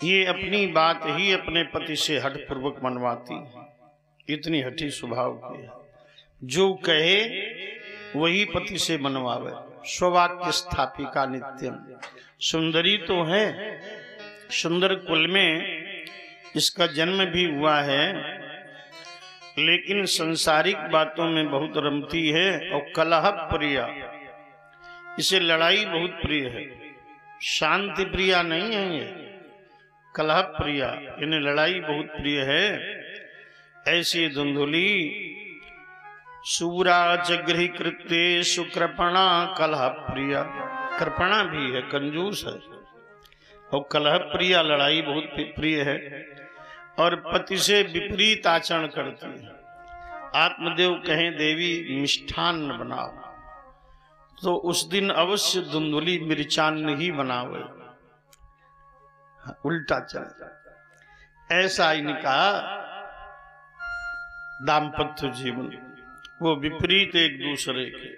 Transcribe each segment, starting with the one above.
ये अपनी बात ही अपने पति से हठपूर्वक मनवाती, इतनी हठी स्वभाव की है। जो कहे वही पति से मनवावे। स्ववाक्य स्थापिका नित्यम। सुंदरी तो है, सुंदर कुल में इसका जन्म भी हुआ है, लेकिन संसारिक बातों में बहुत रमती है और कलह प्रिया, इसे लड़ाई बहुत प्रिय है। शांति प्रिया नहीं है ये, कलह प्रिया, इन्हें लड़ाई बहुत प्रिय है। ऐसी धुंधुली सूराज गृह कृत्य सुकृपणा कलह प्रिया। कृपणा भी है, कंजूस है, और कलह प्रिया, लड़ाई बहुत प्रिय है, और पति से विपरीत आचरण करती है। आत्मदेव कहें देवी मिष्ठान्न बनाओ, तो उस दिन अवश्य धुंधुली मिर्चान्न ही बनावे, उल्टा चले। ऐसा इनका दाम्पत्य जीवन, वो विपरीत एक दूसरे के।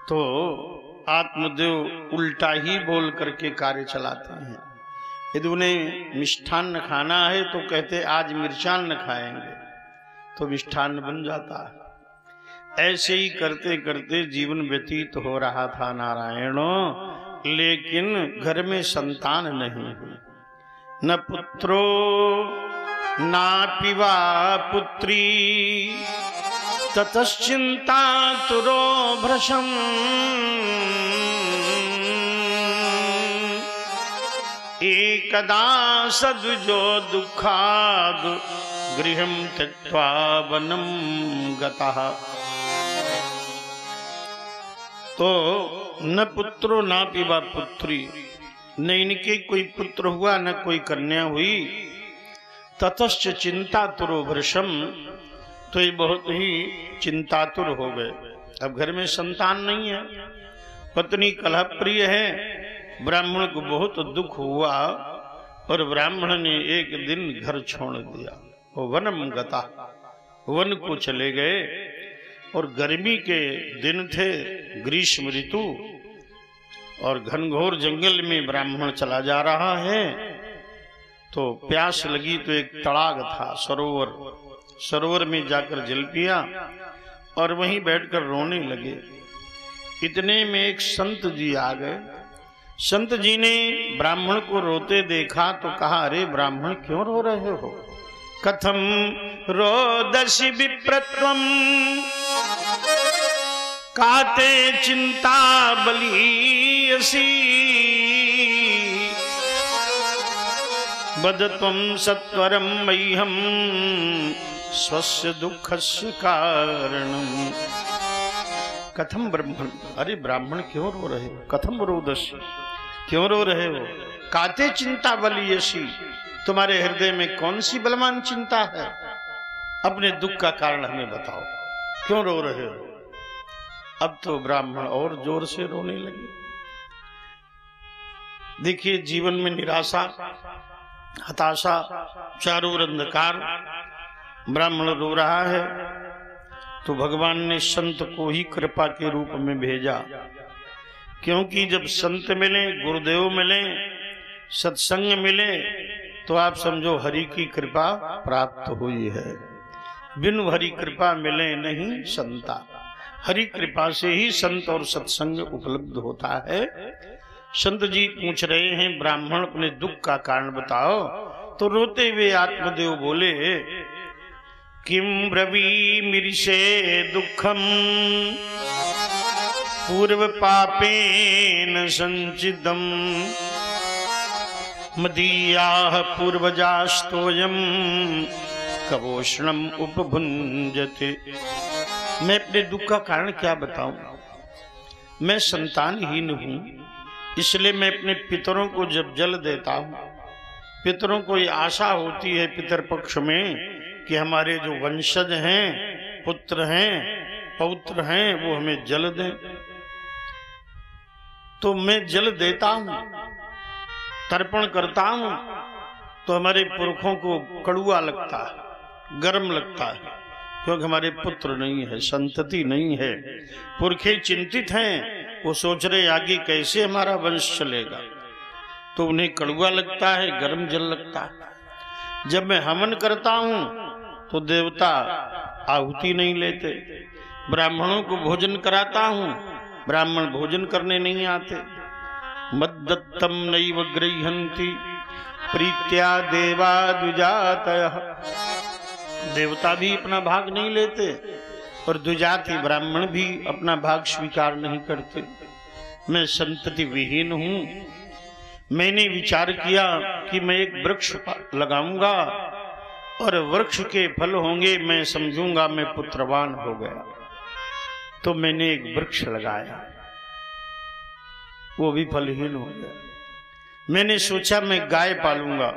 तो आत्मदेव उल्टा ही बोल करके कार्य चलाते हैं। यदि उन्हें मिष्ठान्न खाना है तो कहते आज मिर्चान्न खाएंगे, तो मिष्ठान्न बन जाता है। ऐसे ही करते करते जीवन व्यतीत हो रहा था नारायणो, लेकिन घर में संतान नहीं हुई। न पुत्रो ना पिवा पुत्री ततश्चिंता तुरो भृशम। एकदा सद्विजो दुःखाद गृहं त्यक्त्वा वनं गतः। तो न पुत्रो ना पिवा पुत्री, न इनके कोई पुत्र हुआ न कोई कन्या हुई। ततश्च चिंता तुरो भृशम, तो ये बहुत ही चिंतातुर हो गए। अब घर में संतान नहीं है, पत्नी कलह प्रिय है। ब्राह्मण को बहुत दुख हुआ और ब्राह्मण ने एक दिन घर छोड़ दिया, वो वनम गता, वन को चले गए। और गर्मी के दिन थे, ग्रीष्म ऋतु, और घनघोर जंगल में ब्राह्मण चला जा रहा है। तो प्यास लगी तो एक तड़ाग था, सरोवर, सरोवर में जाकर जल पिया और वहीं बैठकर रोने लगे। इतने में एक संत जी आ गए। संत जी ने ब्राह्मण को रोते देखा तो कहा, अरे ब्राह्मण क्यों रो रहे हो? कथम रोदसी विप्रत्वम काते चिंता बलीयसी। बदत्वं सत्वरं मह्यं स्वस्य दुःखस्य कारणम्। कथम ब्राह्मण, अरे ब्राह्मण क्यों रो रहे हो? कथम रोदसी, क्यों रो रहे हो? काते चिंता बलीयसी, तुम्हारे हृदय में कौन सी बलवान चिंता है? अपने दुख का कारण हमें बताओ, क्यों रो रहे हो? अब तो ब्राह्मण और जोर से रोने लगे। देखिए, जीवन में निराशा, हताशा, चारों ओर अंधकार, ब्राह्मण रो रहा है। तो भगवान ने संत को ही कृपा के रूप में भेजा, क्योंकि जब संत मिले, गुरुदेव मिले, सत्संग मिले, तो आप समझो हरि की कृपा प्राप्त हुई है। बिनु हरि कृपा मिले नहीं संता। हरि कृपा से ही संत और सत्संग उपलब्ध होता है। संत जी पूछ रहे हैं, ब्राह्मण अपने दुख का कारण बताओ। तो रोते हुए आत्मदेव बोले, किम ब्रवीमिरिषे दुखम पूर्व पापेन संचितम। मदीयाः पूर्वजास्तोयम कवोष्णम उपभुंजते। मैं अपने दुख का कारण क्या बताऊं? मैं संतानहीन हूं, इसलिए मैं अपने पितरों को जब जल देता हूं, पितरों को ये आशा होती है पितर पक्ष में कि हमारे जो वंशज हैं, पुत्र हैं, पौत्र हैं, वो हमें जल दें। तो मैं जल देता हूं, तर्पण करता हूं, तो हमारे पुरखों को कड़ुआ लगता है, गर्म लगता है, क्योंकि हमारे पुत्र नहीं है, संतति नहीं है। पुरखे चिंतित हैं, वो सोच रहे आगे कैसे हमारा वंश चलेगा। तो उन्हें कड़वा लगता है, गर्म जल लगता है। जब मैं हवन करता हूं तो देवता आहुति नहीं लेते। ब्राह्मणों को भोजन कराता हूं, ब्राह्मण भोजन करने नहीं आते। मद्दत्तम नैव गृह्णन्ति प्रीत्या देवा द्विजातयः। देवता भी अपना भाग नहीं लेते और द्विजाति ब्राह्मण भी अपना भाग स्वीकार नहीं करते। मैं संतति विहीन हूं। मैंने विचार किया कि मैं एक वृक्ष लगाऊंगा और वृक्ष के फल होंगे, मैं समझूंगा मैं पुत्रवान हो गया। तो मैंने एक वृक्ष लगाया, वो भी फलहीन हो गया। मैंने सोचा मैं गाय पालूंगा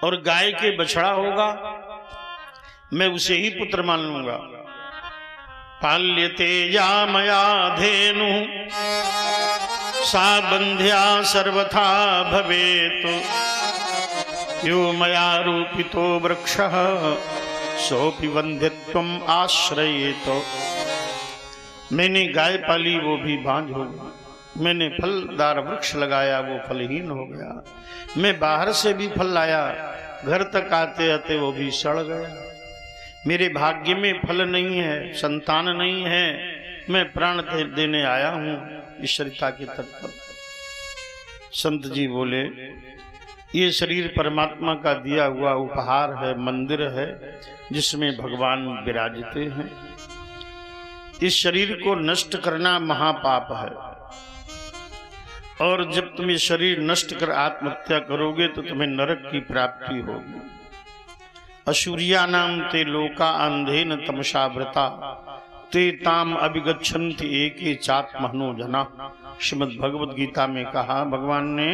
और गाय के बछड़ा होगा, मैं उसे ही पुत्र मान लूंगा। पाल्यते या मया धेनु सा बंध्या सर्वथा भवेत यो मया रूपितो वृक्षः सोऽपि वन्ध्यत्वम् आश्रयेत। मैंने गाय पाली, वो भी बांझ हो गई। मैंने फलदार वृक्ष लगाया, वो फलहीन हो गया। मैं बाहर से भी फल लाया, घर तक आते आते वो भी सड़ गया। मेरे भाग्य में फल नहीं है, संतान नहीं है। मैं प्राण देने आया हूं ईश्वरता के तट पर। संत जी बोले, ये शरीर परमात्मा का दिया हुआ उपहार है, मंदिर है जिसमें भगवान विराजते हैं। इस शरीर को नष्ट करना महापाप है, और जब तुम ये शरीर नष्ट कर आत्महत्या करोगे तो तुम्हें नरक की प्राप्ति होगी। अशूरिया नाम ते लोका अंधेन तमसा व्रता ते ताम अभिगच्छन्ति एके चात्महनो जना। श्रीमद् भगवद गीता में कहा भगवान ने,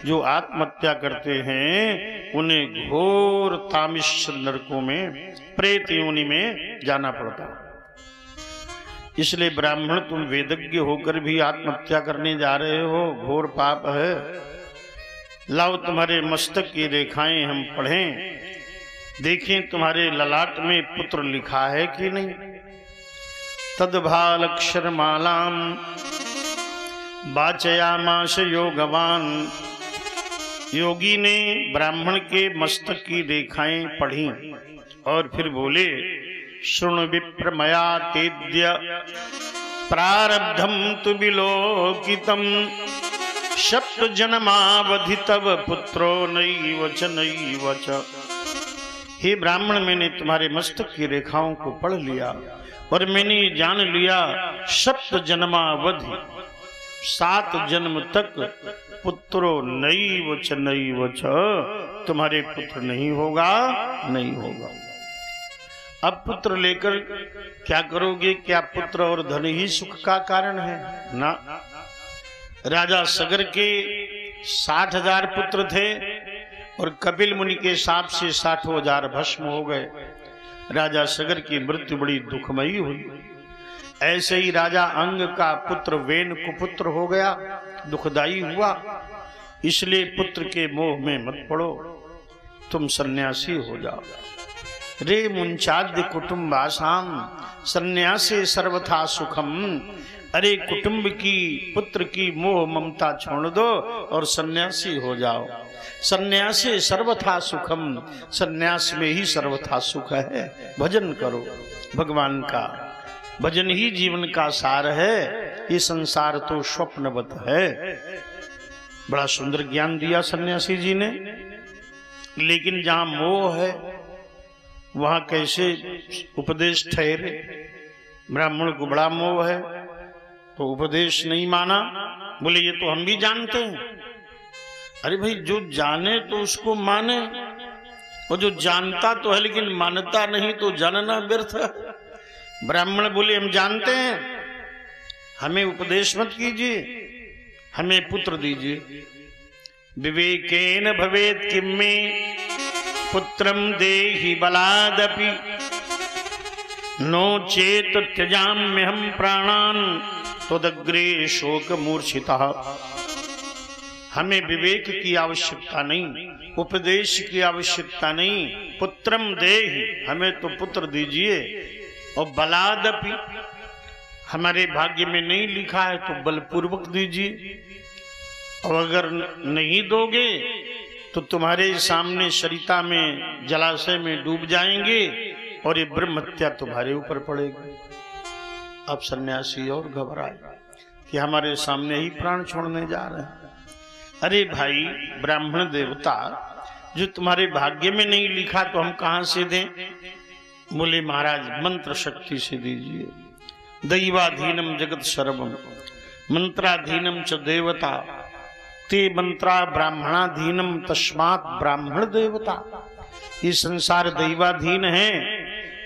जो आत्महत्या करते हैं उन्हें घोर तामिश नरकों में, प्रेत योनि में जाना पड़ता है। इसलिए ब्राह्मण, तुम वेदज्ञ होकर भी आत्महत्या करने जा रहे हो, घोर पाप है। लाओ तुम्हारे मस्तक की रेखाएं हम पढ़ें, देखें तुम्हारे ललाट में पुत्र लिखा है कि नहीं। तद्भालक्षर मालाम वाचयामास योगवान। योगी ने ब्राह्मण के मस्तक की रेखाएं पढ़ी और फिर बोले, शृणु विप्र मया तेद्य प्रारब्धम तु विलोकितम सप्त जन्मावधि तव पुत्रो नैव च नैव च। हे ब्राह्मण, मैंने तुम्हारे मस्तक की रेखाओं को पढ़ लिया और मैंने जान लिया, सप्त जन्मावधि, 7 जन्म तक पुत्रो नैव च नैव च, तुम्हारे पुत्र नहीं होगा, नहीं होगा। अब पुत्र लेकर क्या करोगे? क्या पुत्र और धन ही सुख का कारण है? ना। राजा सगर के 60,000 पुत्र थे और कपिल मुनि के शाप से 60,000 भस्म हो गए। राजा सगर की मृत्यु बड़ी दुखमयी हुई। ऐसे ही राजा अंग का पुत्र वेन कुपुत्र हो गया, दुखदाई हुआ। इसलिए पुत्र के मोह में मत पड़ो, तुम सन्यासी हो जाओ। रे मुंचाद्य कुटुंबासाम सन्यासे सर्वथा सुखम। अरे कुटुंब की, पुत्र की मोह ममता छोड़ दो और सन्यासी हो जाओ। सन्यासे सर्वथा सुखम, सन्यास में ही सर्वथा सुख है। भजन करो भगवान का, भजन ही जीवन का सार है। ये संसार तो स्वप्नवत है। बड़ा सुंदर ज्ञान दिया सन्यासी जी ने, लेकिन जहां मोह है वहां कैसे उपदेश ठहरे? ब्राह्मण को बड़ा मोह है तो उपदेश नहीं माना। बोले ये तो हम भी जानते हैं। अरे भाई, जो जाने तो उसको माने, और जो जानता तो है लेकिन मानता नहीं तो जानना व्यर्थ है। ब्राह्मण बोले हम जानते हैं, हमें उपदेश मत कीजिए, हमें पुत्र दीजिए। विवेकेन भवेत् किम मे पुत्रम देहि बलादपि नो चेत त्यजाम्यहम प्राणान त्वदग्रे शोक मूर्छितः। हमें विवेक की आवश्यकता नहीं, उपदेश की आवश्यकता नहीं। पुत्रम देहि, हमें तो पुत्र दीजिए। और बलादपि, हमारे भाग्य में नहीं लिखा है तो बलपूर्वक दीजिए। और अगर नहीं दोगे तो तुम्हारे सामने सरिता में जलाशय में डूब जाएंगे और ये ब्रह्म हत्या तुम्हारे ऊपर पड़ेगी। अब सन्यासी और घबराए कि हमारे सामने ही प्राण छोड़ने जा रहे हैं। अरे भाई ब्राह्मण देवता, जो तुम्हारे भाग्य में नहीं लिखा तो हम कहां से दें? बोले महाराज मंत्र शक्ति से दीजिए। दैवाधीनम जगत सर्वम मंत्राधीनम च देवता ते मंत्रा ब्राह्मणाधीनम तस्मात् ब्राह्मण देवता। ये संसार दैवाधीन है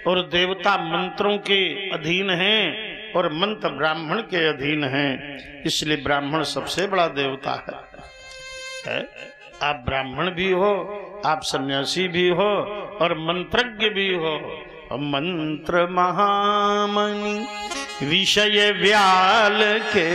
और देवता मंत्रों के अधीन हैं और मंत्र ब्राह्मण के अधीन हैं, इसलिए ब्राह्मण सबसे बड़ा देवता है। आप ब्राह्मण भी हो, आप सन्यासी भी हो और मंत्रज्ञ भी हो। मंत्र महामणि विषय व्याल के